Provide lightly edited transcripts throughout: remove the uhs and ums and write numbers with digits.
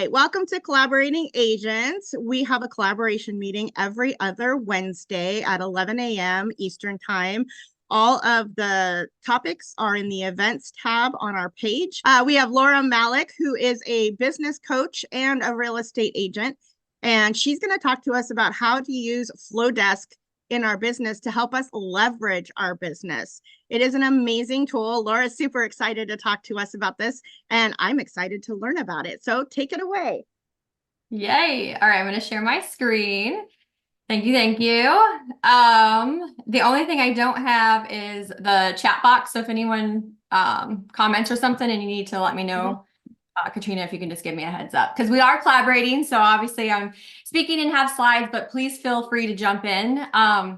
right, welcome to Collaborating Agents. We have a collaboration meeting every other Wednesday at 11 a.m. Eastern Time. All of the topics are in the events tab on our page. We have Laura Malec, who is a business coach and a real estate agent, and she's going to talk to us about how to use Flodesk in our business to help us leverage our business. It is an amazing tool. Laura's super excited to talk to us about this, and I'm excited to learn about it. So take it away. Yay. All right, I'm going to share my screen. Thank you. Thank you. The only thing I don't have is the chat box. So if anyone comments or something and you need to let me know, Katrina, if you can just give me a heads up, because we are collaborating. So obviously I'm speaking and have slides, but please feel free to jump in.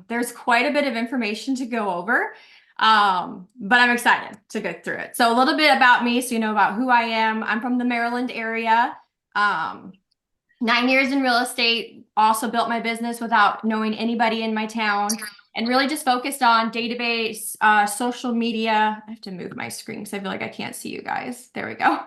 There's quite a bit of information to go over, but I'm excited to go through it. So a little bit about me, so you know about who I am. I'm from the Maryland area. 9 years in real estate, also built my business without knowing anybody in my town, and really just focused on database, social media. I have to move my screen because I feel like I can't see you guys. There we go.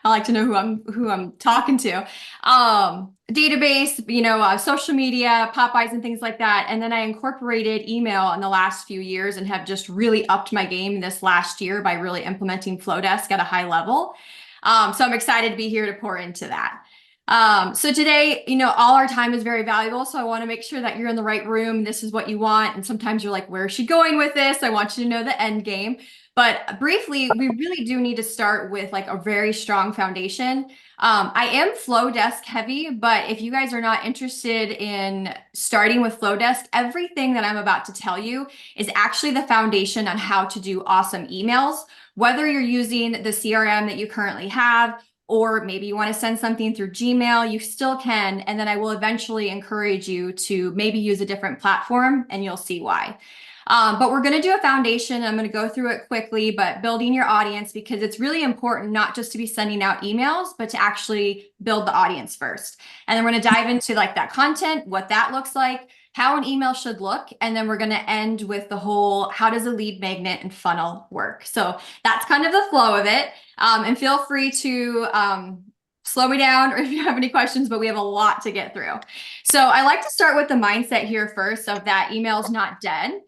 I like to know who I'm talking to. Database, social media, Popeyes and things like that. And then I incorporated email in the last few years and have just really upped my game this last year by really implementing Flodesk at a high level. So I'm excited to be here to pour into that. So today, all our time is very valuable. So I want to make sure that you're in the right room. This is what you want. And sometimes you're like, where is she going with this? I want you to know the end game. But briefly, we really do need to start with like a very strong foundation. I am Flodesk heavy, but if you guys are not interested in starting with Flodesk, everything that I'm about to tell you is actually the foundation on how to do awesome emails, whether you're using the CRM that you currently have, or maybe you want to send something through Gmail, you still can. And then I will eventually encourage you to maybe use a different platform, and you'll see why. But we're going to do a foundation. I'm going to go through it quickly, but building your audience, because it's really important not just to be sending out emails, but to actually build the audience first. And then we're going to dive into like that content, what that looks like, how an email should look. And then we're going to end with the whole, how does a lead magnet and funnel work? So that's kind of the flow of it. And feel free to slow me down or if you have any questions, but we have a lot to get through. So I like to start with the mindset here first of that email's not dead.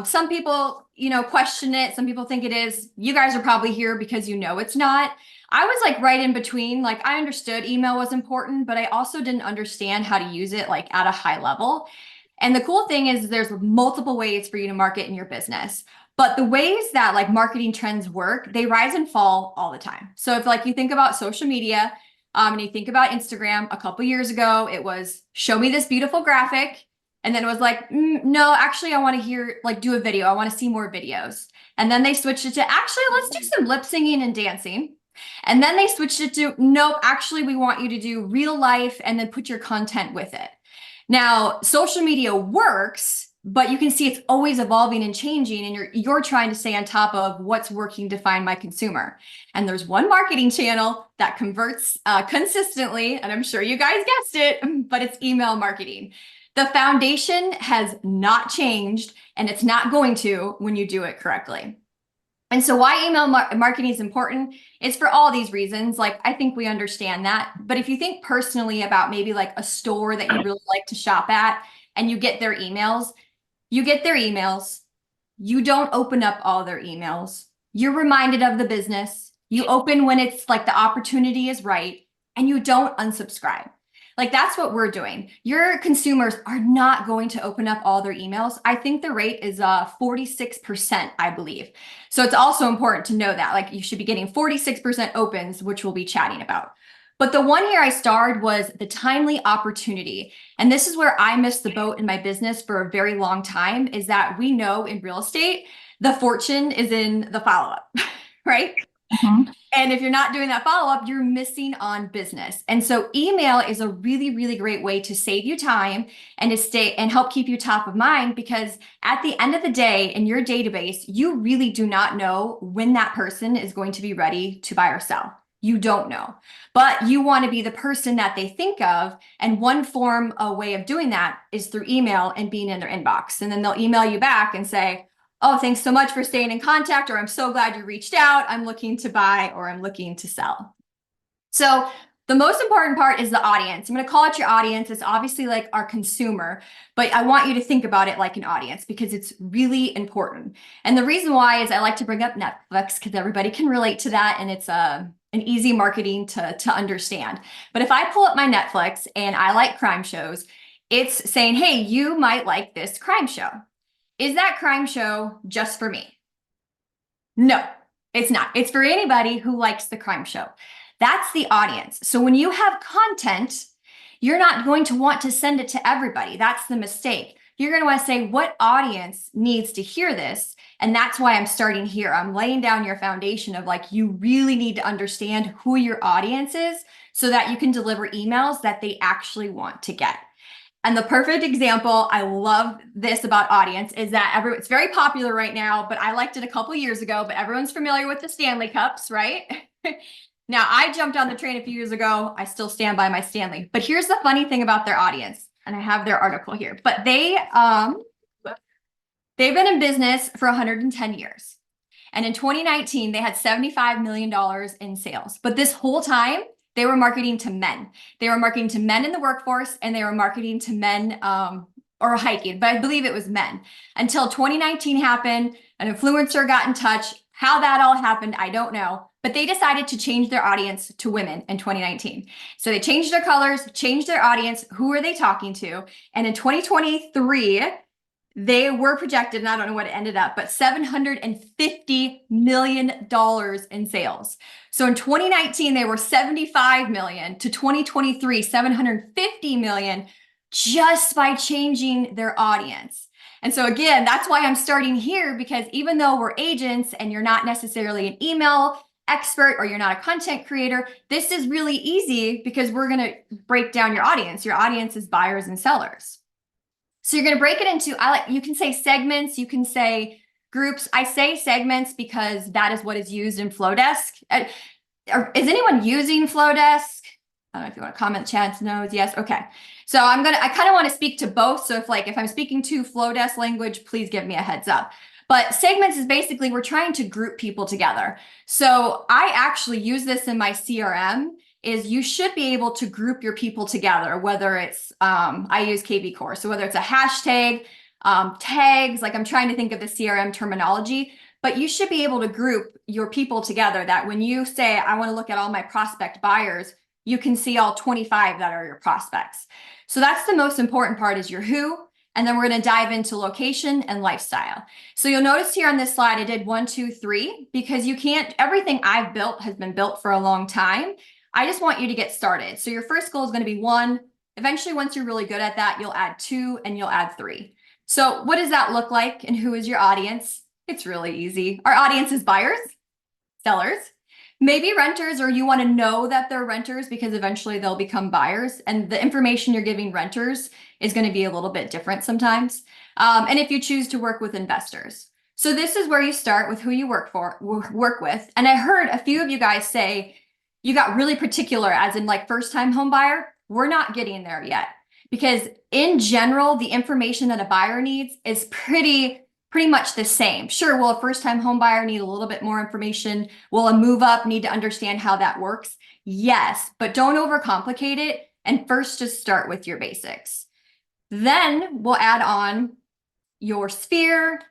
Some people, question it. Some people think it is. You guys are probably here because it's not. I was like right in between. Like I understood email was important, but I also didn't understand how to use it like at a high level. And the cool thing is there's multiple ways for you to market in your business. But the ways that like marketing trends work, they rise and fall all the time. So if like you think about social media, and you think about Instagram, a couple years ago, it was show me this beautiful graphic. And then it was like, no, actually, I want to do a video. I want to see more videos. And then they switched it to, actually, let's do some lip singing and dancing. And then they switched it to, nope, actually, we want you to do real life and then put your content with it. Now, social media works, but you can see it's always evolving and changing, and you're trying to stay on top of what's working to find my consumer. And there's one marketing channel that converts consistently, and I'm sure you guys guessed it, but it's email marketing. The foundation has not changed, and it's not going to when you do it correctly. And so why email marketing is important is for all these reasons. Like, I think we understand that. But if you think personally about maybe like a store that you really like to shop at and you get their emails, you don't open up all their emails. You're reminded of the business. You open when it's like the opportunity is right, and you don't unsubscribe. Like that's what we're doing. Your consumers are not going to open up all their emails. I think the rate is 46%, I believe. So it's also important to know that like you should be getting 46% opens, which we'll be chatting about. But the one here I starred was the timely opportunity. And this is where I missed the boat in my business for a very long time, is that we know in real estate, the fortune is in the follow-up, right? Mm-hmm. And if you're not doing that follow-up, you're missing on business. And so email is a really, really great way to save you time and to stay and help keep you top of mind, because at the end of the day in your database, you really do not know when that person is going to be ready to buy or sell. You don't know, but you want to be the person that they think of. And one way of doing that is through email and being in their inbox. And then they'll email you back and say, oh, thanks so much for staying in contact, or I'm so glad you reached out. I'm looking to buy, or I'm looking to sell. So The most important part is the audience. I'm going to call it your audience. It's obviously like our consumer, but I want you to think about it like an audience because it's really important. And the reason why is I like to bring up Netflix because everybody can relate to that, and it's an easy marketing to understand. But if I pull up my Netflix and I like crime shows, it's saying, hey, you might like this crime show. Is that crime show just for me? No, it's not. It's for anybody who likes the crime show. That's the audience. So when you have content, you're not going to want to send it to everybody. That's the mistake. You're going to want to say, what audience needs to hear this? And that's why I'm starting here. I'm laying down your foundation of like, you really need to understand who your audience is so that you can deliver emails that they actually want to get. And the perfect example, I love this about audience, is that it's very popular right now, but I liked it a couple years ago, but everyone's familiar with the Stanley Cups, right? Now, I jumped on the train a few years ago. I still stand by my Stanley. But here's the funny thing about their audience, and I have their article here. But they've been in business for 110 years. And in 2019, they had $75 million in sales. But this whole time, they were marketing to men. They were marketing to men in the workforce, and they were marketing to men or hiking, but I believe it was men. Until 2019 happened, an influencer got in touch. How that all happened, I don't know. But they decided to change their audience to women in 2019. So they changed their colors, changed their audience. Who are they talking to? And in 2023, they were projected, and I don't know what it ended up, but $750 million in sales. So in 2019, they were 75 million to 2023, 750 million just by changing their audience. And so again, that's why I'm starting here, because even though we're agents and you're not necessarily an email expert or you're not a content creator, this is really easy because we're going to break down your audience. Your audience is buyers and sellers. So you're going to break it into, you can say segments, you can say groups. I say segments because that is what is used in Flodesk. Is anyone using Flodesk? I don't know if you want to comment, chat, knows, yes, okay. So I kind of want to speak to both. So if I'm speaking to Flodesk language, please give me a heads up. But segments is basically, we're trying to group people together. So I actually use this in my CRM, is you should be able to group your people together, whether it's, I use KV Core. So whether it's a hashtag, tags, like I'm trying to think of the CRM terminology, but you should be able to group your people together that when you say, I want to look at all my prospect buyers, you can see all 25 that are your prospects. So that's the most important part, is your who. And then we're going to dive into location and lifestyle. So you'll notice here on this slide, I did 1, 2, 3, because you can't, everything I've built has been built for a long time. I just want you to get started. So your first goal is going to be 1. Eventually, once you're really good at that, you'll add 2 and you'll add 3. So what does that look like, and who is your audience? It's really easy. Our audience is buyers, sellers, maybe renters, or you want to know that they're renters because eventually they'll become buyers. And the information you're giving renters is going to be a little bit different sometimes. And if you choose to work with investors. So this is where you start with who you work with. And I heard a few of you guys say you got really particular, as in like first-time home buyer. We're not getting there yet, because in general, the information that a buyer needs is pretty much the same. Sure, will a first-time home buyer need a little bit more information? Will a move up need to understand how that works? Yes, but don't overcomplicate it. And first, just start with your basics. Then we'll add on your sphere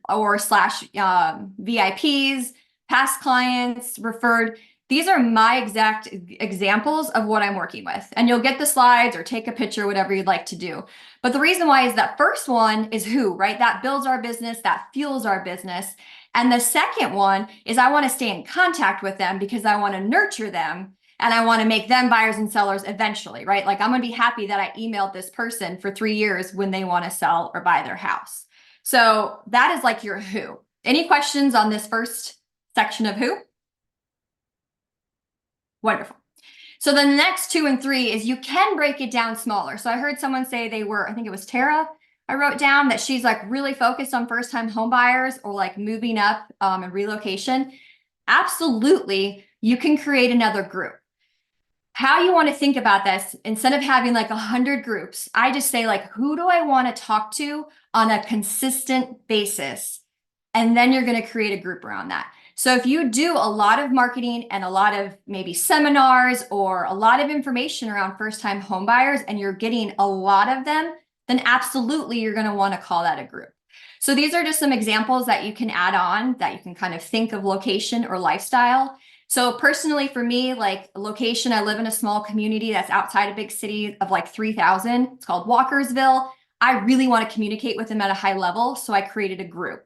or slash VIPs, past clients, referred. These are my exact examples of what I'm working with. And you'll get the slides or take a picture, whatever you'd like to do. But the reason why is that first one is who, right? That builds our business, that fuels our business. And the second one is I want to stay in contact with them because I want to nurture them and I want to make them buyers and sellers eventually, right? Like I'm going to be happy that I emailed this person for 3 years when they want to sell or buy their house. So that is like your who. Any questions on this first section of who? Wonderful. So the next 2 and 3 is you can break it down smaller. So I heard someone say they were, I think it was Tara, I wrote down that she's like really focused on first-time home buyers or like moving up and relocation. Absolutely, you can create another group. How you want to think about this, instead of having like 100 groups, I just say like, who do I want to talk to on a consistent basis? And then you're going to create a group around that. So if you do a lot of marketing and a lot of maybe seminars or a lot of information around first-time home buyers and you're getting a lot of them, then absolutely you're going to want to call that a group. So these are just some examples that you can add on that you can kind of think of location or lifestyle. So personally for me, like location, I live in a small community that's outside a big city of like 3,000. It's called Walkersville. I really want to communicate with them at a high level. So I created a group.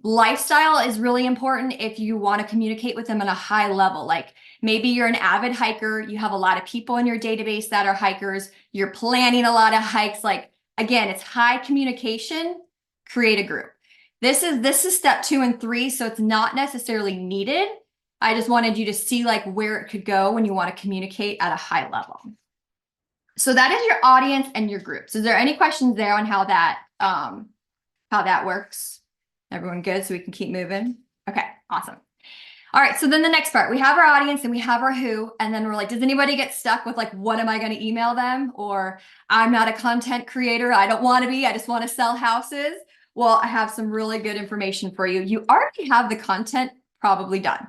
Lifestyle is really important if you want to communicate with them on a high level. Like maybe you're an avid hiker, you have a lot of people in your database that are hikers, you're planning a lot of hikes. Like again, it's high communication, create a group. This is step 2 and 3, so it's not necessarily needed. I just wanted you to see like where it could go when you want to communicate at a high level. So that is your audience and your groups. Is there any questions there on how that works? Everyone good? So we can keep moving. Okay, awesome. All right, so then the next part, we have our audience and we have our who, and then we're like, does anybody get stuck with like, what am I going to email them? Or I'm not a content creator. I don't want to be, I just want to sell houses. Well, I have some really good information for you. You already have the content probably done.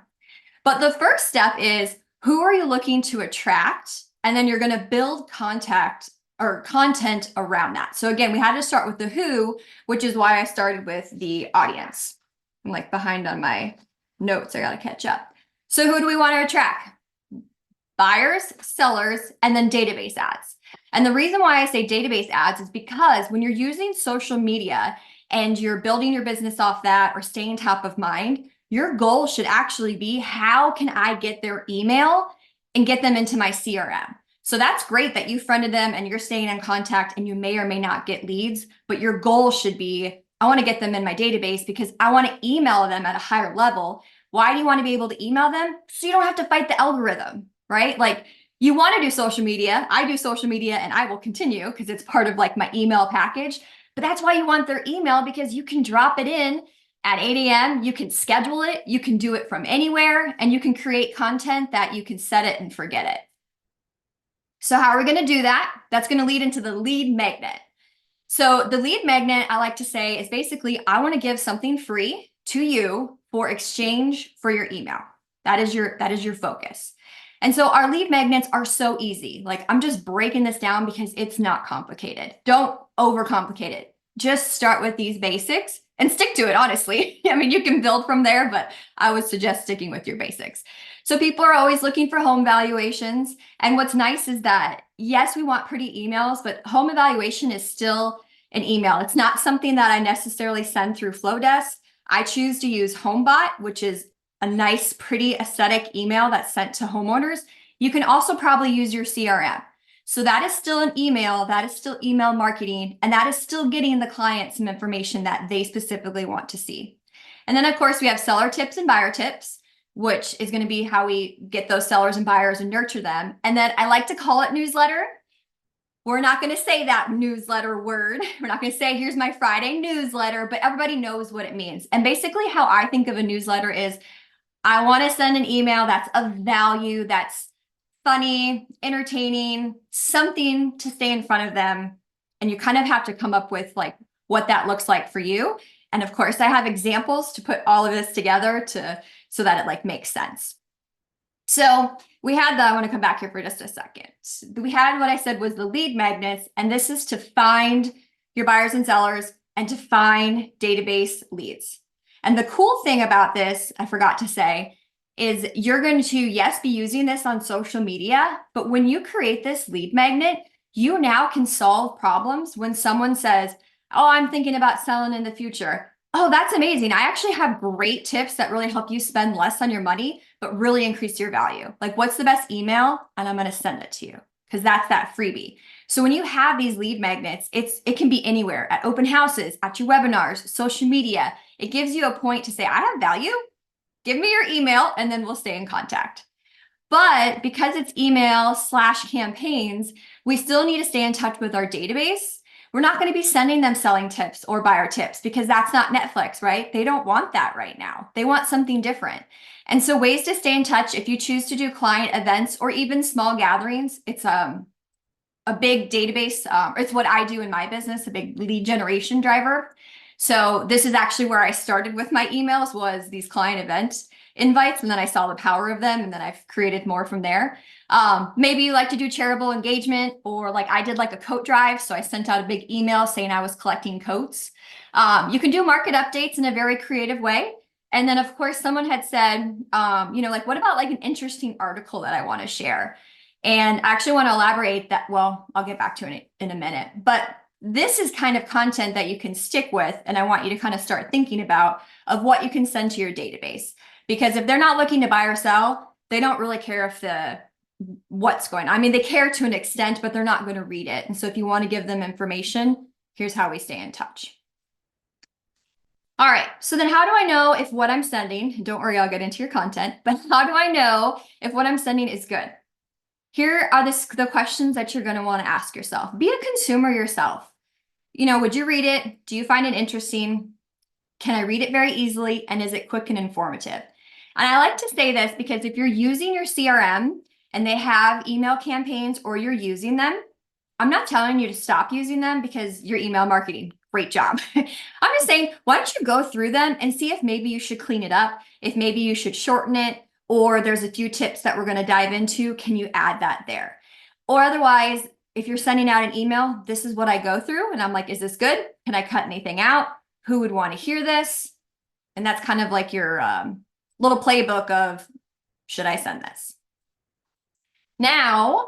But the first step is, who are you looking to attract? And then you're going to build content around that. So again, we had to start with the who, which is why I started with the audience. I'm like behind on my notes. I got to catch up. So who do we want to attract? Buyers, sellers, and then database ads. And the reason why I say database ads is because when you're using social media and you're building your business off that or staying top of mind, your goal should actually be, how can I get their email and get them into my CRM? So that's great that you friended them and you're staying in contact and you may or may not get leads, but your goal should be, I want to get them in my database because I want to email them at a higher level. Why do you want to be able to email them? So you don't have to fight the algorithm, right? Like you want to do social media. I do social media and I will continue because it's part of like my email package, but that's why you want their email, because you can drop it in at 8 a.m. You can schedule it. You can do it from anywhere and you can create content that you can set it and forget it. So how are we going to do that? That's going to lead into the lead magnet. So the lead magnet, I like to say, is basically, I want to give something free to you for exchange for your email. That is your focus. And so our lead magnets are so easy. Like I'm just breaking this down because it's not complicated. Don't overcomplicate it. Just start with these basics and stick to it, honestly. I mean, you can build from there, but I would suggest sticking with your basics. So people are always looking for home valuations. And what's nice is that, yes, we want pretty emails, but home evaluation is still an email. It's not something that I necessarily send through Flodesk. I choose to use HomeBot, which is a nice, pretty aesthetic email that's sent to homeowners. You can also probably use your CRM. So that is still an email, that is still email marketing, and that is still getting the client some information that they specifically want to see. And then of course we have seller tips and buyer tips, which is going to be how we get those sellers and buyers and nurture them. And then I like to call it newsletter. We're not going to say that newsletter word. We're not going to say, here's my Friday newsletter, but everybody knows what it means. And basically how I think of a newsletter is, I want to send an email that's of value, that's funny, entertaining, something to stay in front of them. And you kind of have to come up with like what that looks like for you. And of course I have examples to put all of this together so that it like makes sense. So we had I want to come back here for just a second. We had what I said was the lead magnets, and this is to find your buyers and sellers and to find database leads. And the cool thing about this, I forgot to say, is you're going to, yes, be using this on social media, but when you create this lead magnet, you now can solve problems when someone says, oh, I'm thinking about selling in the future. Oh, that's amazing. I actually have great tips that really help you spend less on your money, but really increase your value. Like, what's the best email? And I'm going to send it to you because that's that freebie. So when you have these lead magnets, it can be anywhere, at open houses, at your webinars, social media. It gives you a point to say, I have value. Give me your email and then we'll stay in contact. But because it's email / campaigns, we still need to stay in touch with our database. We're not going to be sending them selling tips or buyer tips because that's not Netflix, right? They don't want that right now. They want something different. And so ways to stay in touch, if you choose to do client events or even small gatherings, it's a big database. It's what I do in my business, a big lead generation driver. So this is actually where I started with my emails, was these client event invites. And then I saw the power of them, and then I've created more from there. Maybe you like to do charitable engagement, or like I did like a coat drive. So I sent out a big email saying I was collecting coats. You can do market updates in a very creative way. And then of course someone had said, like, what about like an interesting article that I want to share? And I actually want to elaborate that. Well, I'll get back to it in a minute, but this is kind of content that you can stick with. And I want you to kind of start thinking about of what you can send to your database, because if they're not looking to buy or sell, they don't really care if what's going on. I mean, they care to an extent, but they're not going to read it. And so if you want to give them information, here's how we stay in touch. All right, so then how do I know if what I'm sending, don't worry, I'll get into your content, but how do I know if what I'm sending is good? Here are the questions that you're going to want to ask yourself. Be a consumer yourself. Would you read it? Do you find it interesting? Can I read it very easily? And is it quick and informative? And I like to say this because if you're using your CRM and they have email campaigns, or you're using them, I'm not telling you to stop using them because you're email marketing. Great job. I'm just saying, why don't you go through them and see if maybe you should clean it up, if maybe you should shorten it, or there's a few tips that we're going to dive into. Can you add that there? Or otherwise, if you're sending out an email, this is what I go through. And I'm like, is this good? Can I cut anything out? Who would want to hear this? And that's kind of like your little playbook of, should I send this? Now,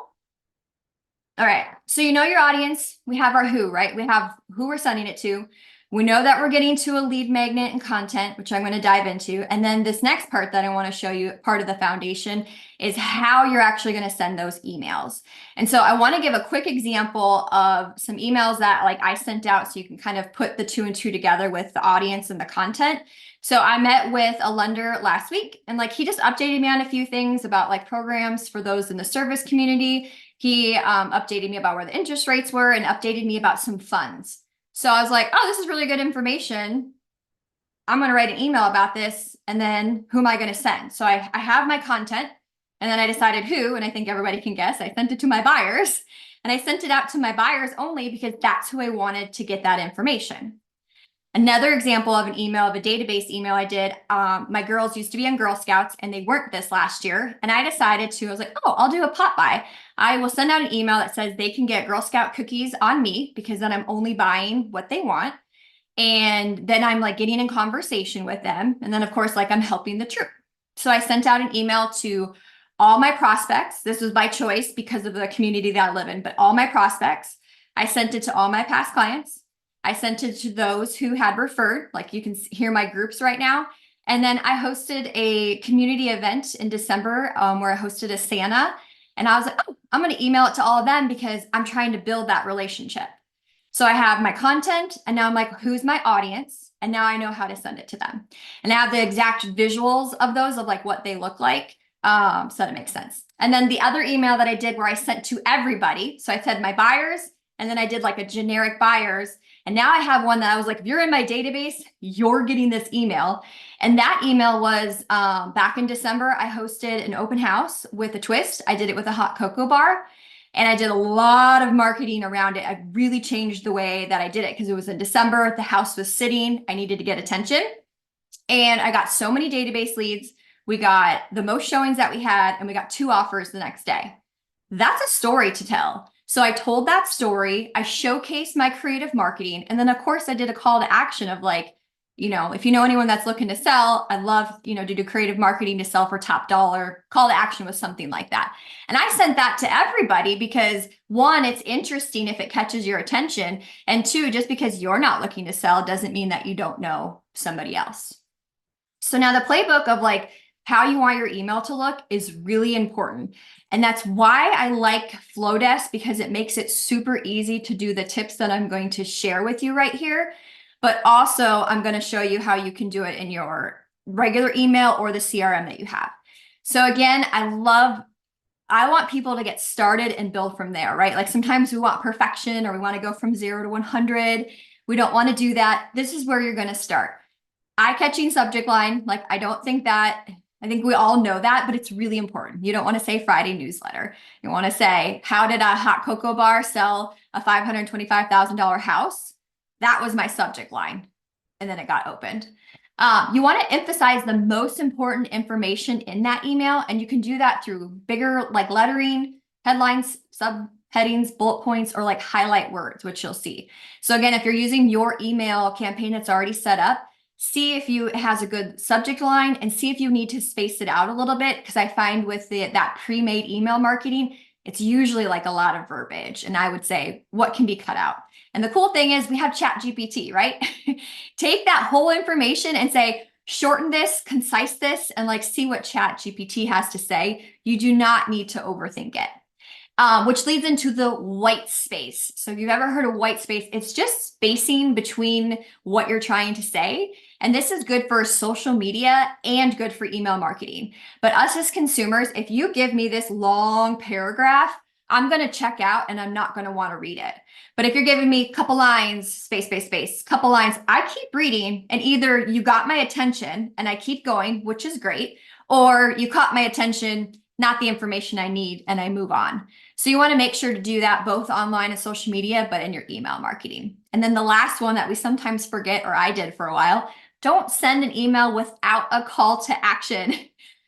all right, so you know your audience. We have our who, right? We have who we're sending it to. We know that we're getting to a lead magnet and content, which I'm going to dive into. And then this next part that I want to show you, part of the foundation, is how you're actually going to send those emails. And so I want to give a quick example of some emails that like I sent out, so you can kind of put the 2 and 2 together with the audience and the content. So I met with a lender last week, and like he just updated me on a few things about like programs for those in the service community. He updated me about where the interest rates were and updated me about some funds. So I was like, oh, this is really good information. I'm going to write an email about this. And then who am I going to send? So I have my content, and then I decided who, and I think everybody can guess. I sent it to my buyers, and I sent it out to my buyers only because that's who I wanted to get that information. Another example of an email, of a database email I did, my girls used to be in Girl Scouts and they weren't this last year. And I decided I was like, oh, I'll do a pop buy. I will send out an email that says they can get Girl Scout cookies on me, because then I'm only buying what they want. And then I'm like getting in conversation with them. And then of course, like I'm helping the troop. So I sent out an email to all my prospects. This was by choice because of the community that I live in, but all my prospects. I sent it to all my past clients. I sent it to those who had referred, like you can hear my groups right now. And then I hosted a community event in December where I hosted a Santa. And I was like, oh, I'm going to email it to all of them because I'm trying to build that relationship. So I have my content, and now I'm like, who's my audience? And now I know how to send it to them. And I have the exact visuals of those, of like what they look like. So that makes sense. And then the other email that I did where I sent to everybody. So I said my buyers, and then I did like a generic buyers. And now I have one that I was like, if you're in my database, you're getting this email. And that email was back in December, I hosted an open house with a twist. I did it with a hot cocoa bar, and I did a lot of marketing around it. I really changed the way that I did it because it was in December. The house was sitting. I needed to get attention. And I got so many database leads. We got the most showings that we had, and we got 2 offers the next day. That's a story to tell. So I told that story, I showcased my creative marketing. And then of course I did a call to action of like, if you know anyone that's looking to sell, I'd love, to do creative marketing to sell for top dollar. Call to action was something like that. And I sent that to everybody because 1, it's interesting if it catches your attention. And 2, just because you're not looking to sell doesn't mean that you don't know somebody else. So now the playbook of like how you want your email to look is really important. And that's why I like Flodesk, because it makes it super easy to do the tips that I'm going to share with you right here. But also I'm going to show you how you can do it in your regular email or the CRM that you have. So again, I want people to get started and build from there, right? Like sometimes we want perfection, or we want to go from 0 to 100. We don't want to do that. This is where you're going to start. Eye-catching subject line. Like, I think we all know that, but it's really important. You don't want to say Friday newsletter. You want to say, how did a hot cocoa bar sell a $525,000 house? That was my subject line. and then it got opened. You want to emphasize the most important information in that email, and you can do that through bigger like lettering, headlines, subheadings, bullet points, or like highlight words, which you'll see. So again, if you're using your email campaign that's already set up, see if it has a good subject line and see if you need to space it out a little bit, because I find with that pre-made email marketing, it's usually like a lot of verbiage, and I would say what can be cut out. And the cool thing is we have ChatGPT, right? Take that whole information and say, shorten this, concise this, and like see what ChatGPT has to say. You do not need to overthink it. Which leads into the white space. So if you've ever heard of white space, it's just spacing between what you're trying to say. And this is good for social media and good for email marketing. But us as consumers, if you give me this long paragraph, I'm going to check out and I'm not going to want to read it. But if you're giving me a couple lines, space, space, space, couple lines, I keep reading, and either you got my attention and I keep going, which is great, or you caught my attention, not the information I need, and I move on. So you want to make sure to do that both online and social media, but in your email marketing. And then the last one that we sometimes forget, or I did for a while, don't send an email without a call to action,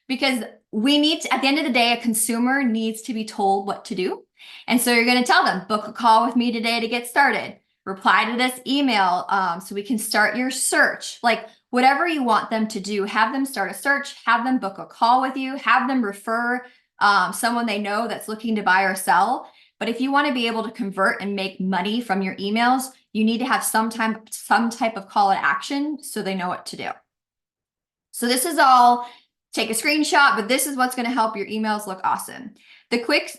because we need to, at the end of the day, a consumer needs to be told what to do. And so you're going to tell them, book a call with me today to get started. Reply to this email so we can start your search. Like whatever you want them to do, have them start a search, have them book a call with you, have them refer someone they know that's looking to buy or sell. But if you want to be able to convert and make money from your emails, you need to have some type of call to action so they know what to do. So this is all, take a screenshot, but this is what's going to help your emails look awesome. The quick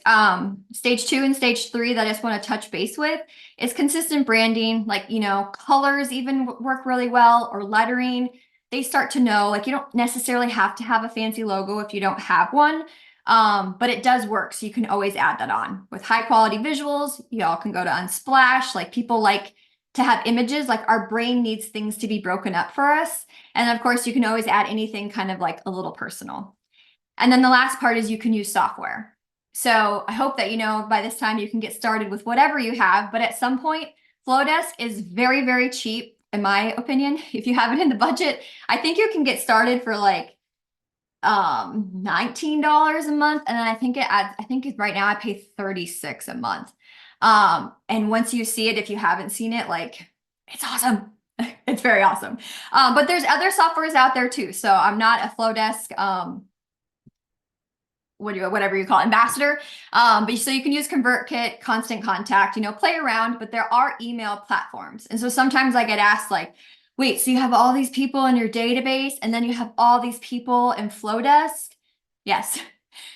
stage 2 and stage 3 that I just want to touch base with is consistent branding. Like, you know, colors even work really well, or lettering. They start to know, like, you don't necessarily have to have a fancy logo if you don't have one, but it does work. So you can always add that on with high quality visuals. Y'all can go to Unsplash. Like, people like to have images. Like, our brain needs things to be broken up for us. And of course, you can always add anything kind of like a little personal. And then the last part is you can use software. So I hope that, you know, by this time you can get started with whatever you have, but at some point, Flodesk is very, very cheap, in my opinion. If you have it in the budget, I think you can get started for like $19 a month. And then I think right now I pay $36 a month. And once you see it, if you haven't seen it, like, it's awesome. It's very awesome. But there's other softwares out there too. So I'm not a Flodesk, whatever you call it, ambassador. But so you can use ConvertKit, Constant Contact, you know, play around, but there are email platforms. And so sometimes I get asked like, wait, so you have all these people in your database and then you have all these people in Flodesk? Yes.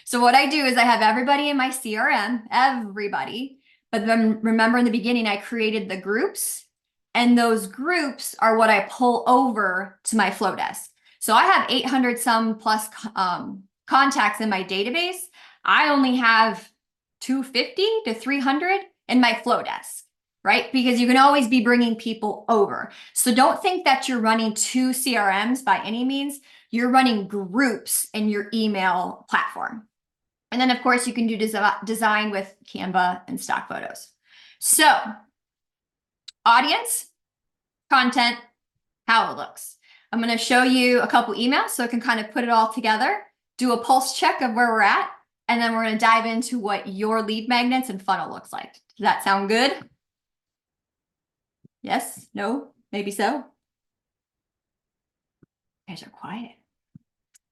So what I do is I have everybody in my CRM, everybody, but then remember in the beginning, I created the groups, and those groups are what I pull over to my Flodesk. So I have 800 some plus contacts in my database. I only have 250 to 300 in my Flodesk, right? Because you can always be bringing people over. So don't think that you're running 2 CRMs by any means. You're running groups in your email platform. And then of course you can do design with Canva and stock photos. So audience, content, how it looks. I'm going to show you a couple emails so I can kind of put it all together, do a pulse check of where we're at, and then we're going to dive into what your lead magnets and funnel looks like. Does that sound good? Yes? No? Maybe so? You guys are quiet.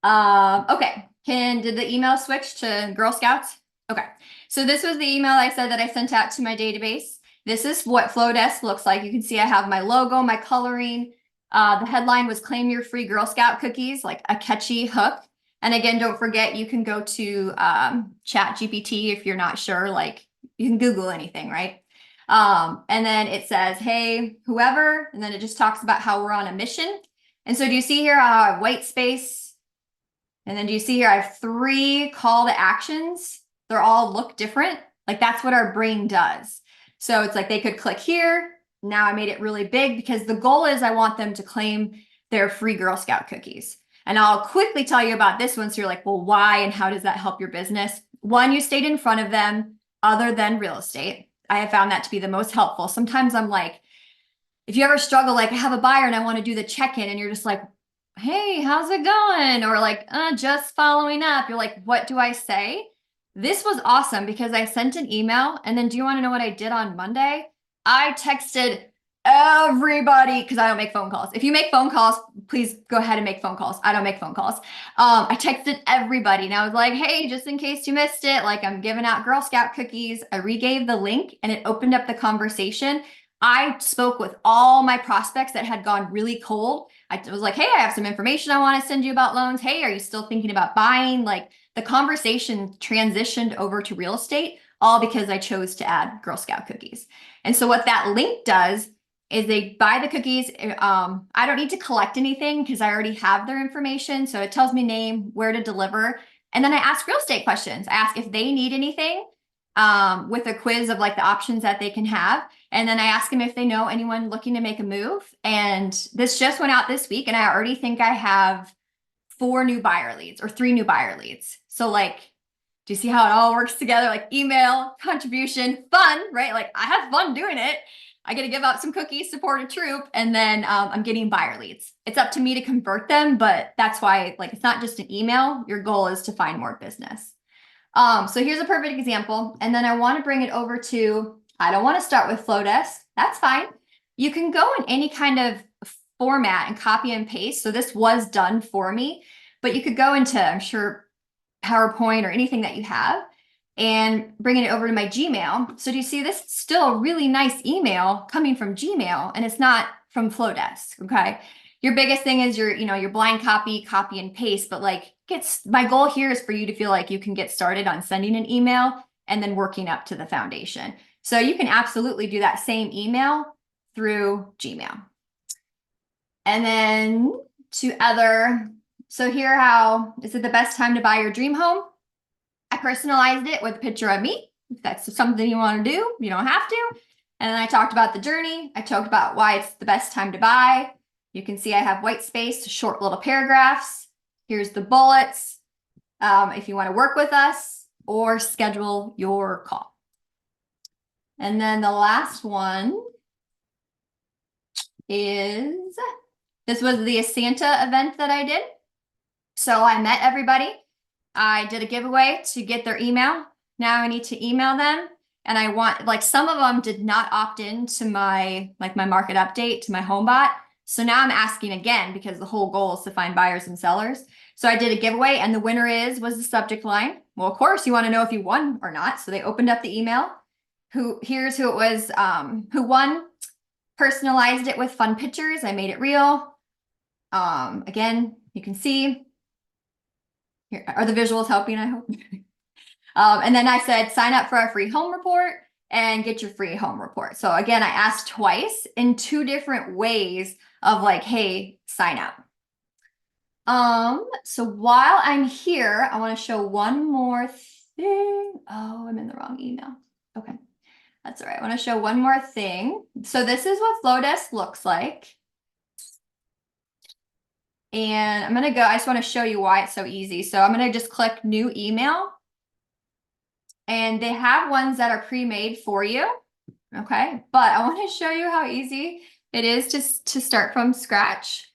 Okay. Did the email switch to Girl Scouts? Okay. So this was the email I said that I sent out to my database. This is what Flodesk looks like. You can see I have my logo, my coloring. The headline was "Claim Your Free Girl Scout Cookies," like a catchy hook. And again, don't forget, you can go to ChatGPT if you're not sure, like you can Google anything, right? And then it says, hey, whoever, and then it just talks about how we're on a mission. And so do you see here, I have white space. And then do you see here, I have 3 call to actions. They're all look different. Like that's what our brain does. So it's like they could click here. Now I made it really big because the goal is I want them to claim their free Girl Scout cookies. And I'll quickly tell you about this one. So you're like, well, why and how does that help your business? One, you stayed in front of them other than real estate. I have found that to be the most helpful. Sometimes I'm like, if you ever struggle, like I have a buyer and I want to do the check-in and you're just like, hey, how's it going? Or like, just following up. You're like, what do I say? This was awesome because I sent an email, and then do you want to know what I did on Monday? I texted everybody, because I don't make phone calls. If you make phone calls, please go ahead and make phone calls. I don't make phone calls. I texted everybody and I was like, hey, just in case you missed it, like I'm giving out Girl Scout cookies. I regave the link and it opened up the conversation. I spoke with all my prospects that had gone really cold. I was like, hey, I have some information I want to send you about loans. Hey, are you still thinking about buying? Like the conversation transitioned over to real estate, all because I chose to add Girl Scout cookies. And so what that link does is they buy the cookies. I don't need to collect anything because I already have their information. So it tells me name, where to deliver. And then I ask real estate questions. I ask if they need anything with a quiz of like the options that they can have. And then I ask them if they know anyone looking to make a move. And this just went out this week, and I already think I have 4 new buyer leads or 3 new buyer leads. So like, do you see how it all works together? Like email, contribution, fun, right? Like I have fun doing it. I get to give out some cookies, support a troop, and then I'm getting buyer leads. It's up to me to convert them, but that's why like it's not just an email. Your goal is to find more business. So here's a perfect example. And then I want to bring it over to, I don't want to start with Flodesk. That's fine. You can go in any kind of format and copy and paste. So this was done for me, but you could go into, I'm sure, PowerPoint or anything that you have and bringing it over to my Gmail. So do you see this is still a really nice email coming from Gmail, and it's not from Flodesk, okay? Your biggest thing is your blind copy and paste, but like my goal here is for you to feel like you can get started on sending an email and then working up to the foundation. So you can absolutely do that same email through Gmail. And then so here, how is it the best time to buy your dream home? I personalized it with a picture of me. If that's something you want to do, you don't have to. And then I talked about the journey. I talked about why it's the best time to buy. You can see I have white space, short little paragraphs. Here's the bullets. If you want to work with us or schedule your call. And then the last one is, this was the Santa event that I did. So I met everybody. I did a giveaway to get their email. Now I need to email them. And I want, like, some of them did not opt in to my market update to my HomeBot. So now I'm asking again, because the whole goal is to find buyers and sellers. So I did a giveaway, and the winner was the subject line. Well, of course you want to know if you won or not. So they opened up the email. Here's who it was, who won. Personalized it with fun pictures. I made it real. Again, you can see. Here, are the visuals helping, I hope? And then I said, sign up for our free home report and get your free home report. So again, I asked twice in 2 different ways of like, hey, sign up. So while I'm here, I want to show one more thing. Oh, I'm in the wrong email. Okay, that's all right. I want to show one more thing. So this is what Flodesk looks like. And I'm going to go, I just want to show you why it's so easy. So I'm going to just click new email. And they have ones that are pre-made for you. Okay. But I want to show you how easy it is to start from scratch.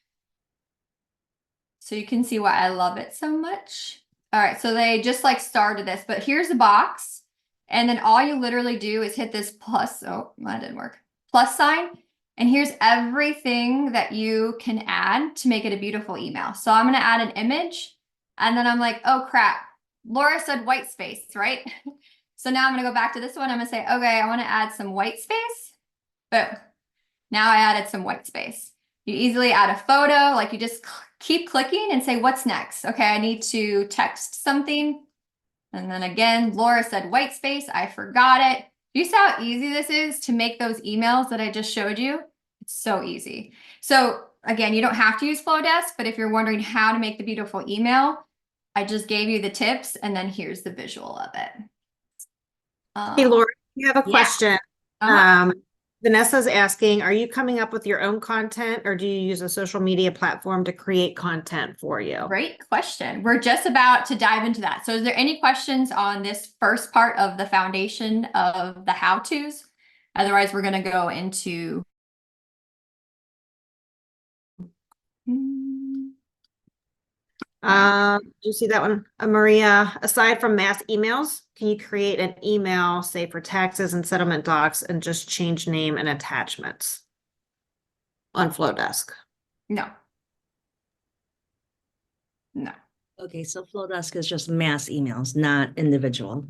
So you can see why I love it so much. All right. So they just like started this, but here's the box. And then all you literally do is hit this plus. Oh, that didn't work. Plus sign. And here's everything that you can add to make it a beautiful email. So I'm going to add an image, and then I'm like, oh crap, Laura said white space, right? So now I'm going to go back to this one. I'm going to say, okay, I want to add some white space. Boom. Now I added some white space. You easily add a photo, like you just keep clicking and say, what's next? Okay, I need to text something. And then again, Laura said white space. I forgot it. You see how easy this is to make those emails that I just showed you? It's so easy. So again, you don't have to use Flodesk, but if you're wondering how to make the beautiful email, I just gave you the tips, and then here's the visual of it. Hey, Laura, you have a Yeah. question. Vanessa's asking, are you coming up with your own content, or do you use a social media platform to create content for you? Great question. We're just about to dive into that. So is there any questions on this first part of the foundation of the how-tos? Otherwise, we're going to go into Do you see that one? Maria, aside from mass emails, can you create an email, say for taxes and settlement docs, and just change name and attachments on Flodesk? No. No. Okay, so Flodesk is just mass emails, not individual.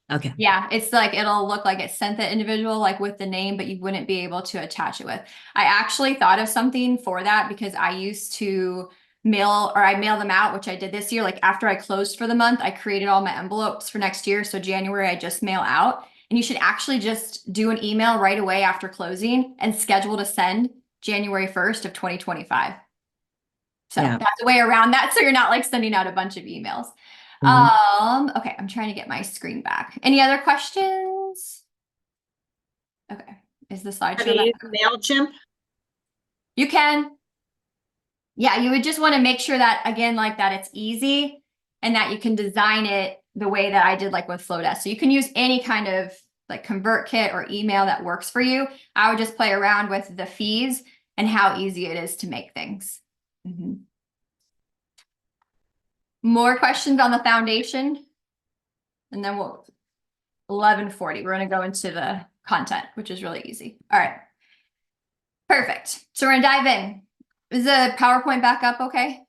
Okay. Yeah, it's like it'll look like it's sent the individual like with the name, but you wouldn't be able to attach it with. I actually thought of something for that because I used to I mail them out, which I did this year. Like after I closed for the month, I created all my envelopes for next year. So January, I just mail out. And you should actually just do an email right away after closing and schedule to send January 1st of 2025. So Yeah. that's a way around that. So you're not like sending out a bunch of emails. Okay, I'm trying to get my screen back. Any other questions? Okay, is the slideshow Have you back? used MailChimp? You can. Yeah, you would just want to make sure that, again, like that it's easy and that you can design it the way that I did like with Flodesk. So you can use any kind of like ConvertKit or email that works for you. I would just play around with the fees and how easy it is to make things. More questions on the foundation? And then 11:40, we're going to go into the content, which is really easy. All right. Perfect. So we're going to dive in. Is the PowerPoint back up okay?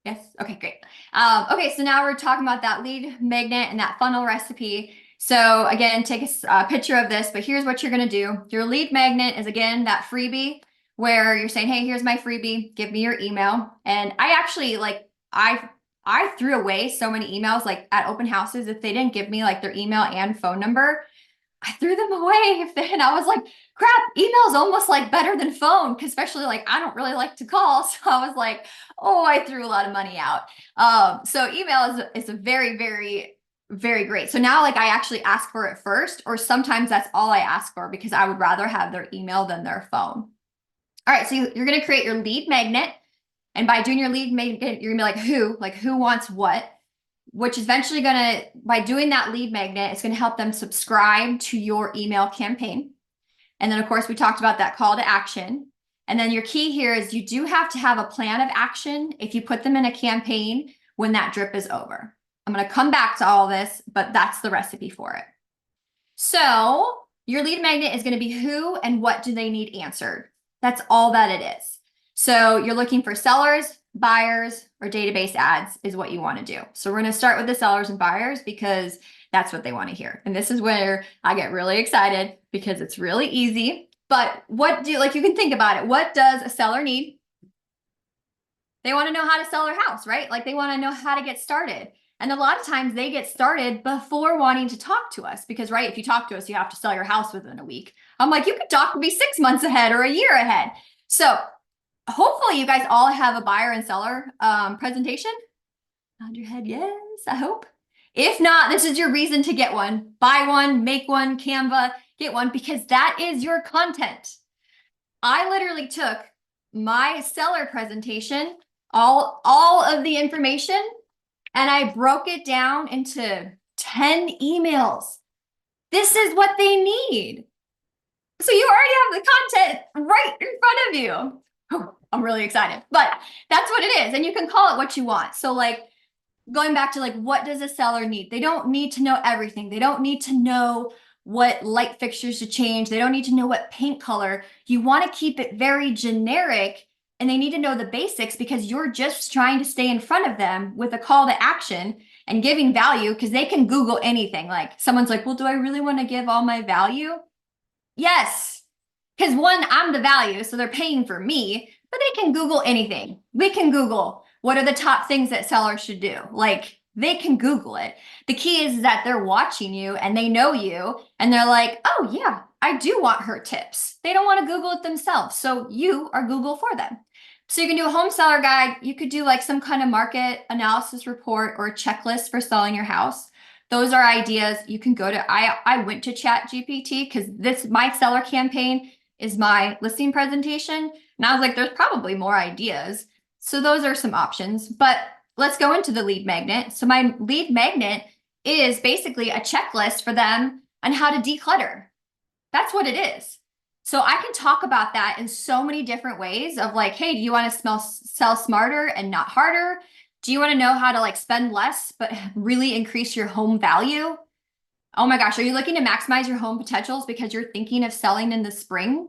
Yes. Okay, great. Okay, so now we're talking about that lead magnet and that funnel recipe. So again, take a picture of this, but here's what you're going to do. Your lead magnet is, again, that freebie where you're saying, hey, here's my freebie. Give me your email. And I actually I threw away so many emails like at open houses. If they didn't give me like their email and phone number, I threw them away. And I was like, crap, email is almost like better than phone, because especially like I don't really like to call. So I was like, oh, I threw a lot of money out. So email is a very, very, very great. So now like I actually ask for it first, or sometimes that's all I ask for because I would rather have their email than their phone. All right, so you're going to create your lead magnet. And by doing your lead magnet, you're gonna be like who wants what, which is eventually gonna, by doing that lead magnet, it's gonna help them subscribe to your email campaign. And then of course, we talked about that call to action. And then your key here is you do have to have a plan of action if you put them in a campaign when that drip is over. I'm gonna come back to all this, but that's the recipe for it. So your lead magnet is gonna be who and what do they need answered. That's all that it is. So you're looking for sellers, buyers, or database ads is what you want to do. So we're going to start with the sellers and buyers because that's what they want to hear. And this is where I get really excited because it's really easy. But you can think about it. What does a seller need? They want to know how to sell their house, right? Like they want to know how to get started. And a lot of times they get started before wanting to talk to us because, right, if you talk to us, you have to sell your house within a week. I'm like, you could talk to me 6 months ahead or a year ahead. So hopefully you guys all have a buyer and seller presentation. Nod your head, yes, I hope. If not, this is your reason to get one. Buy one, make one, Canva, get one, because that is your content. I literally took my seller presentation, all of the information, and I broke it down into 10 emails. This is what they need. So you already have the content right in front of you. Oh, I'm really excited, but that's what it is. And you can call it what you want. So like going back to like, what does a seller need? They don't need to know everything. They don't need to know what light fixtures to change. They don't need to know what paint color. You want to keep it very generic and they need to know the basics because you're just trying to stay in front of them with a call to action and giving value because they can Google anything. Like someone's like, well, do I really want to give all my value? Yes. Because one, I'm the value, so they're paying for me, but they can Google anything. We can Google what are the top things that sellers should do. Like they can Google it. The key is that they're watching you and they know you and they're like, oh yeah, I do want her tips. They don't want to Google it themselves. So you are Google for them. So you can do a home seller guide. You could do like some kind of market analysis report or a checklist for selling your house. Those are ideas you can go to. I went to ChatGPT because my seller campaign is my listing presentation. And I was like, there's probably more ideas. So those are some options, but let's go into the lead magnet. So my lead magnet is basically a checklist for them on how to declutter. That's what it is. So I can talk about that in so many different ways of like, hey, do you want to sell smarter and not harder? Do you want to know how to like spend less, but really increase your home value? Oh my gosh, are you looking to maximize your home potentials because you're thinking of selling in the spring?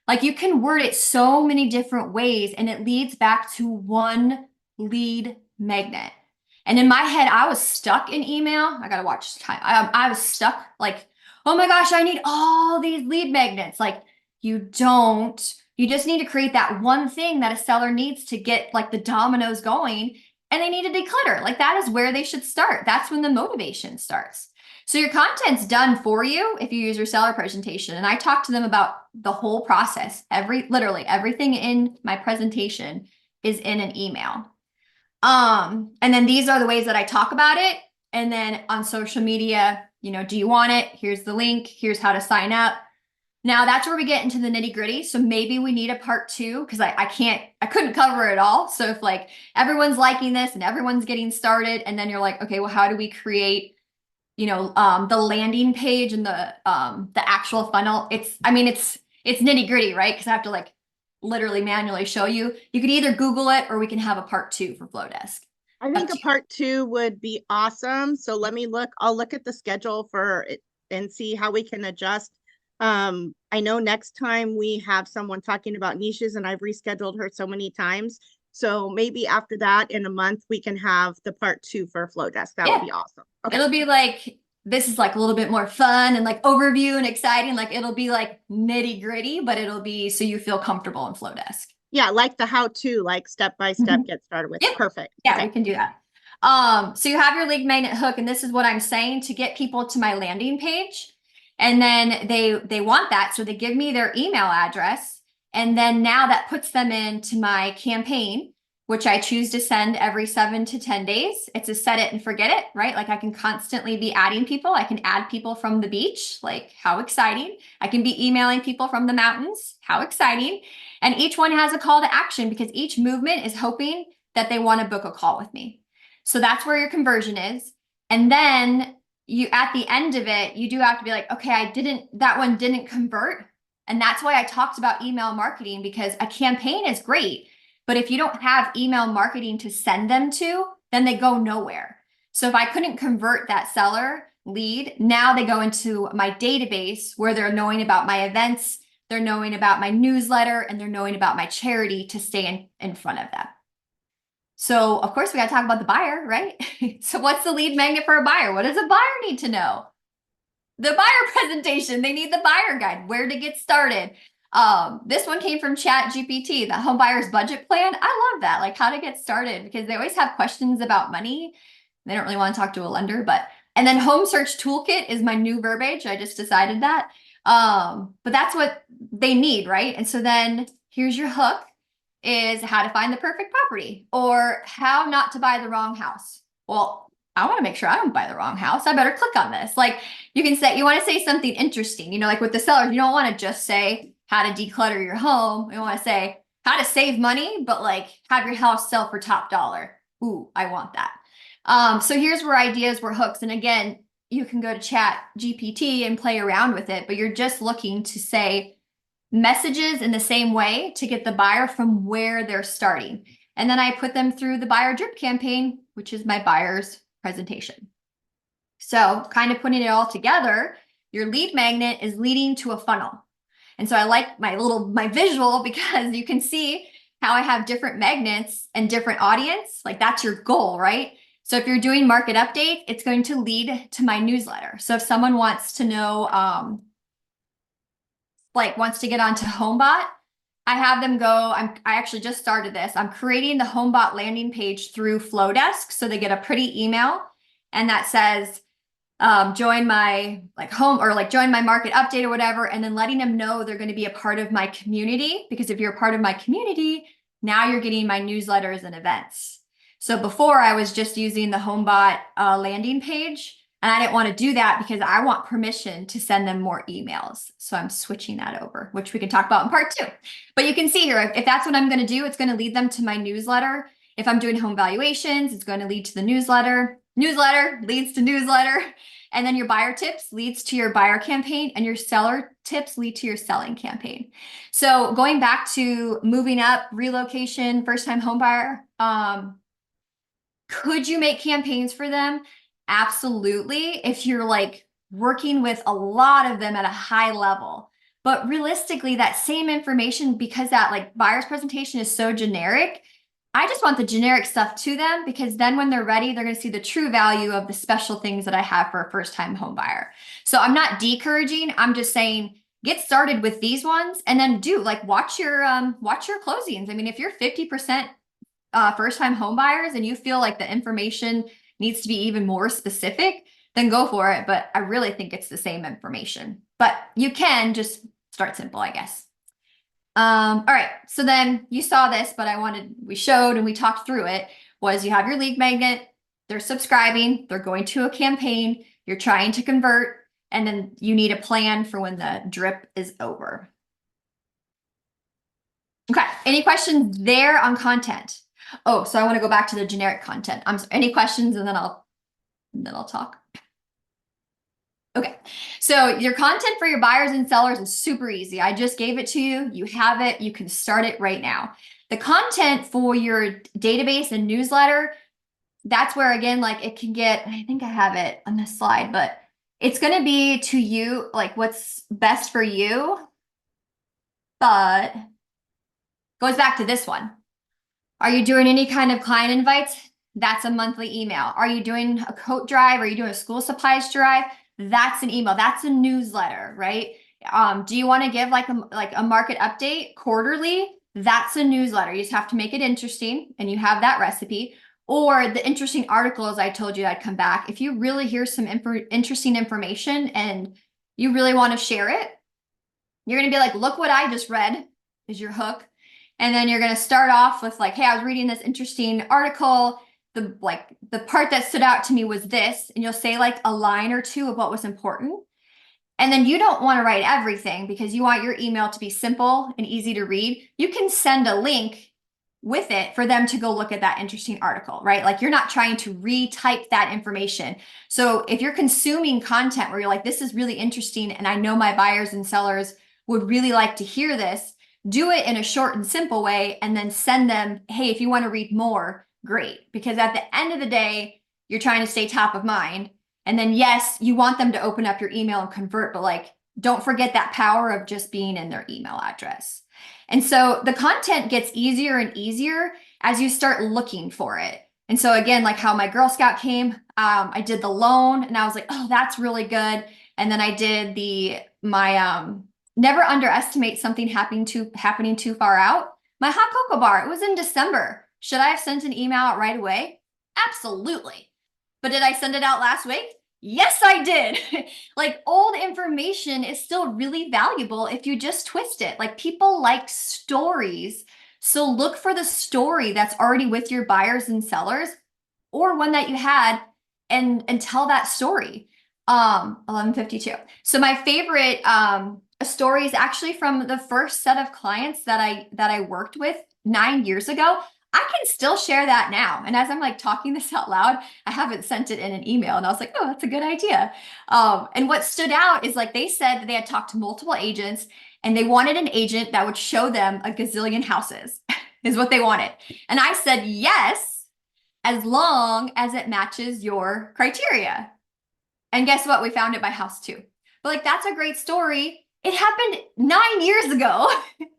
Like you can word it so many different ways and it leads back to one lead magnet. And in my head, I was stuck in email. I got to watch time. I was stuck like, oh my gosh, I need all these lead magnets. Like you don't, you just need to create that one thing that a seller needs to get like the dominoes going, and they need to declutter. Like that is where they should start. That's when the motivation starts. So your content's done for you if you use your seller presentation. And I talk to them about the whole process. Literally everything in my presentation is in an email. And then these are the ways that I talk about it. And then on social media, you know, do you want it? Here's the link. Here's how to sign up. Now that's where we get into the nitty gritty. So maybe we need a part 2 because I couldn't cover it all. So if like everyone's liking this and everyone's getting started, and then you're like, okay, well, how do we create, you know, the landing page and the actual funnel? It's nitty gritty, right? Because I have to like literally manually show you. You could either Google it or we can have a part 2 for Flodesk. I think a part 2 would be awesome. So let me look, I'll look at the schedule for it and see how we can adjust. I know next time we have someone talking about niches, and I've rescheduled her so many times. So maybe after that in a month, we can have the part 2 for Flodesk. That would be awesome. Okay. It'll be like, this is like a little bit more fun and like overview and exciting. Like it'll be like nitty gritty, but it'll be so you feel comfortable in Flodesk. Yeah, like the how-to, like step by step, get started with. Yep. Perfect. Yeah, Okay. we can do that. So you have your lead magnet hook, and this is what I'm saying to get people to my landing page. And then they want that. So they give me their email address. And then now that puts them into my campaign, which I choose to send every 7 to 10 days. It's a set it and forget it, right? Like I can constantly be adding people. I can add people from the beach. Like how exciting. I can be emailing people from the mountains. How exciting. And each one has a call to action because each movement is hoping that they want to book a call with me. So that's where your conversion is. And then you, at the end of it, you do have to be like, okay, that one didn't convert. And that's why I talked about email marketing, because a campaign is great, but if you don't have email marketing to send them to, then they go nowhere. So if I couldn't convert that seller lead, now they go into my database where they're knowing about my events, they're knowing about my newsletter, and they're knowing about my charity to stay in front of them. So of course we got to talk about the buyer, right? So what's the lead magnet for a buyer? What does a buyer need to know? The buyer presentation. They need the buyer guide, where to get started. This one came from ChatGPT, the home buyer's budget plan. I love that, like how to get started, because they always have questions about money. They don't really want to talk to a lender, and then home search toolkit is my new verbiage. I just decided that. But that's what they need, right? And so then here's your hook, is how to find the perfect property, or how not to buy the wrong house. Well, I want to make sure I don't buy the wrong house. I better click on this. Like you can say, you want to say something interesting, you know, like with the sellers, you don't want to just say how to declutter your home. You want to say how to save money, but like have your house sell for top dollar. Ooh, I want that. So here's where ideas were hooks. And again, you can go to ChatGPT and play around with it, but you're just looking to say messages in the same way to get the buyer from where they're starting. And then I put them through the buyer drip campaign, which is my buyer's presentation. So kind of putting it all together, your lead magnet is leading to a funnel. And so I like my visual, because you can see how I have different magnets and different audience. Like that's your goal, right? So if you're doing market update, it's going to lead to my newsletter. So if someone wants to know, wants to get onto HomeBot, I have them go, I actually just started this. I'm creating the HomeBot landing page through Flodesk. So they get a pretty email and that says, join my join my market update or whatever. And then letting them know they're going to be a part of my community, because if you're a part of my community, now you're getting my newsletters and events. So before I was just using the HomeBot landing page, and I didn't want to do that because I want permission to send them more emails. So I'm switching that over, which we can talk about in part 2. But you can see here, if that's what I'm going to do, it's going to lead them to my newsletter. If I'm doing home valuations, it's going to lead to the newsletter. Newsletter leads to newsletter. And then your buyer tips leads to your buyer campaign, and your seller tips lead to your selling campaign. So going back to moving up, relocation, first-time home buyer, could you make campaigns for them? Absolutely. If you're like working with a lot of them at a high level. But realistically, that same information, because that like buyer's presentation is so generic, I just want the generic stuff to them, because then when they're ready, they're going to see the true value of the special things that I have for a first-time home buyer. So I'm not discouraging. I'm just saying, get started with these ones, and then watch your closings. I mean, if you're 50% first-time home buyers and you feel like the information needs to be even more specific, then go for it. But I really think it's the same information. But you can just start simple, I guess. All right. So then you saw this, but we showed and we talked through it, was you have your lead magnet, they're subscribing, they're going to a campaign, you're trying to convert, and then you need a plan for when the drip is over. Okay. Any questions there on content? Oh, so I want to go back to the generic content. Any questions, and then I'll talk. Okay, so your content for your buyers and sellers is super easy. I just gave it to you. You have it. You can start it right now. The content for your database and newsletter, that's where, again, like it can get, I think I have it on this slide, but it's going to be to you, like what's best for you, but goes back to this one. Are you doing any kind of client invites? That's a monthly email. Are you doing a coat drive? Are you doing a school supplies drive? That's an email. That's a newsletter, right? Do you want to give like a market update quarterly? That's a newsletter. You just have to make it interesting, and you have that recipe. Or the interesting articles I told you I'd come back. If you really hear some interesting information and you really want to share it, you're going to be like, look what I just read, is your hook. And then you're going to start off with like, hey, I was reading this interesting article. The part that stood out to me was this, and you'll say like a line or two of what was important. And then you don't want to write everything because you want your email to be simple and easy to read. You can send a link with it for them to go look at that interesting article, right? Like you're not trying to retype that information. So if you're consuming content where you're like, this is really interesting, and I know my buyers and sellers would really like to hear this, do it in a short and simple way, and then send them, hey, if you want to read more, great. Because at the end of the day, you're trying to stay top of mind. And then, yes, you want them to open up your email and convert, but like, don't forget that power of just being in their email address. And so the content gets easier and easier as you start looking for it. And so again, like how my Girl Scout came, I did the loan, and I was like, oh, that's really good. And then I did my never underestimate something happening too far out. My hot cocoa bar, it was in December. Should I have sent an email out right away? Absolutely. But did I send it out last week? Yes, I did. Like old information is still really valuable if you just twist it. Like people like stories. So look for the story that's already with your buyers and sellers, or one that you had, and tell that story. 11:52. So my favorite story is actually from the first set of clients that I worked with 9 years ago. I can still share that now. And as I'm like talking this out loud, I haven't sent it in an email, and I was like, oh, that's a good idea. And what stood out is like they said that they had talked to multiple agents, and they wanted an agent that would show them a gazillion houses is what they wanted. And I said, yes, as long as it matches your criteria. And guess what? We found it by house 2. But like, that's a great story. It happened 9 years ago.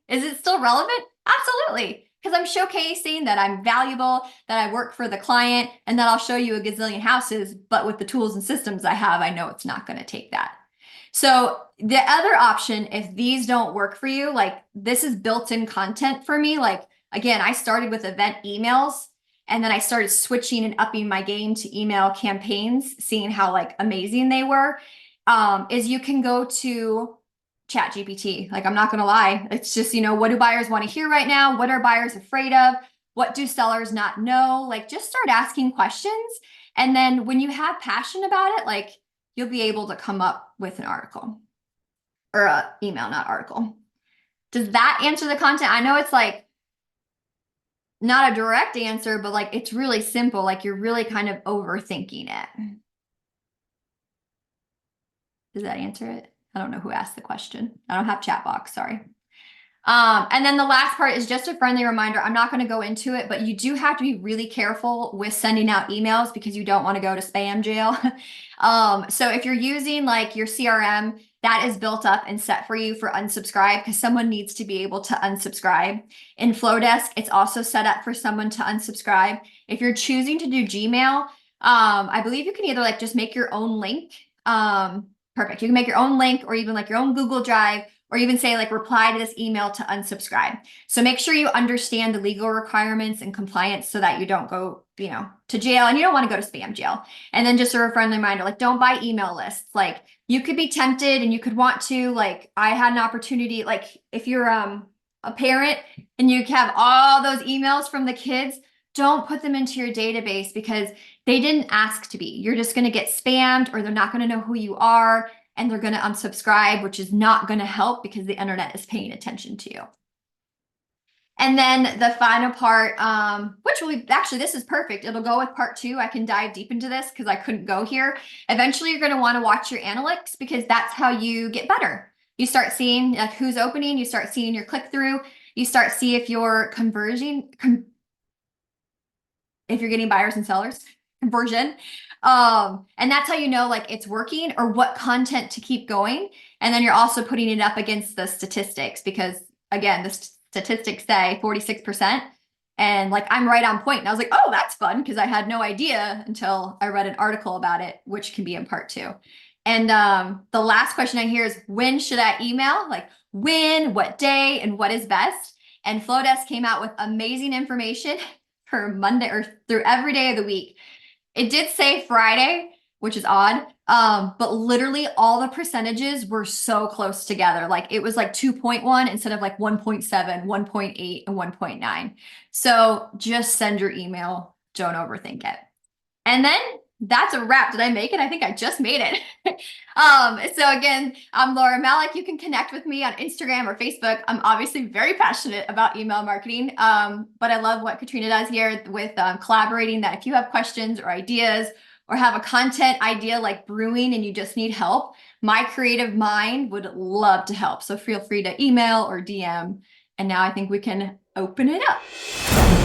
Is it still relevant? Absolutely. Because I'm showcasing that I'm valuable, that I work for the client, and that I'll show you a gazillion houses, but with the tools and systems I have, I know it's not going to take that. So the other option, if these don't work for you, like this is built-in content for me. Like, again, I started with event emails, and then I started switching and upping my game to email campaigns, seeing how like amazing they were, is you can go to ChatGPT. Like, I'm not going to lie. It's just, what do buyers want to hear right now? What are buyers afraid of? What do sellers not know? Like, just start asking questions. And then when you have passion about it, like you'll be able to come up with an article or an email, not article. Does that answer the content? I know it's like not a direct answer, but like, it's really simple. Like you're really kind of overthinking it. Does that answer it? I don't know who asked the question. I don't have chat box, sorry. And then the last part is just a friendly reminder. I'm not going to go into it, but you do have to be really careful with sending out emails because you don't want to go to spam jail. So if you're using like your CRM, that is built up and set for you for unsubscribe because someone needs to be able to unsubscribe. In Flodesk, it's also set up for someone to unsubscribe. If you're choosing to do Gmail, I believe you can either like just make your own link. Perfect. You can make your own link or even like your own Google Drive, or even say like reply to this email to unsubscribe. So make sure you understand the legal requirements and compliance so that you don't go, to jail, and you don't want to go to spam jail. And then just a friendly reminder, like don't buy email lists. Like you could be tempted and you could want to, like I had an opportunity, like if you're a parent and you have all those emails from the kids, don't put them into your database because they didn't ask to be. You're just going to get spammed or they're not going to know who you are. And they're going to unsubscribe, which is not going to help because the internet is paying attention to you. And then the final part, which will be, actually, this is perfect. It'll go with part 2. I can dive deep into this because I couldn't go here. Eventually, you're going to want to watch your analytics because that's how you get better. You start seeing like who's opening. You start seeing your click through. You start see if you're converting, if you're getting buyers and sellers. Conversion. And that's how you know like it's working or what content to keep going. And then you're also putting it up against the statistics because again, the statistics say 46%. And like I'm right on point. And I was like, oh, that's fun because I had no idea until I read an article about it, which can be in part 2. And the last question I hear is when should I email? Like when, what day, and what is best? And Flodesk came out with amazing information for Monday or through every day of the week. It did say Friday, which is odd, but literally all the percentages were so close together. Like it was like 2.1 instead of like 1.7, 1.8, and 1.9. So just send your email. Don't overthink it. And then that's a wrap. Did I make it? I think I just made it. So again, I'm Laura Malec. You can connect with me on Instagram or Facebook. I'm obviously very passionate about email marketing, but I love what Katrina does here with collaborating, that if you have questions or ideas or have a content idea like brewing and you just need help, my creative mind would love to help. So feel free to email or DM. And now I think we can open it up.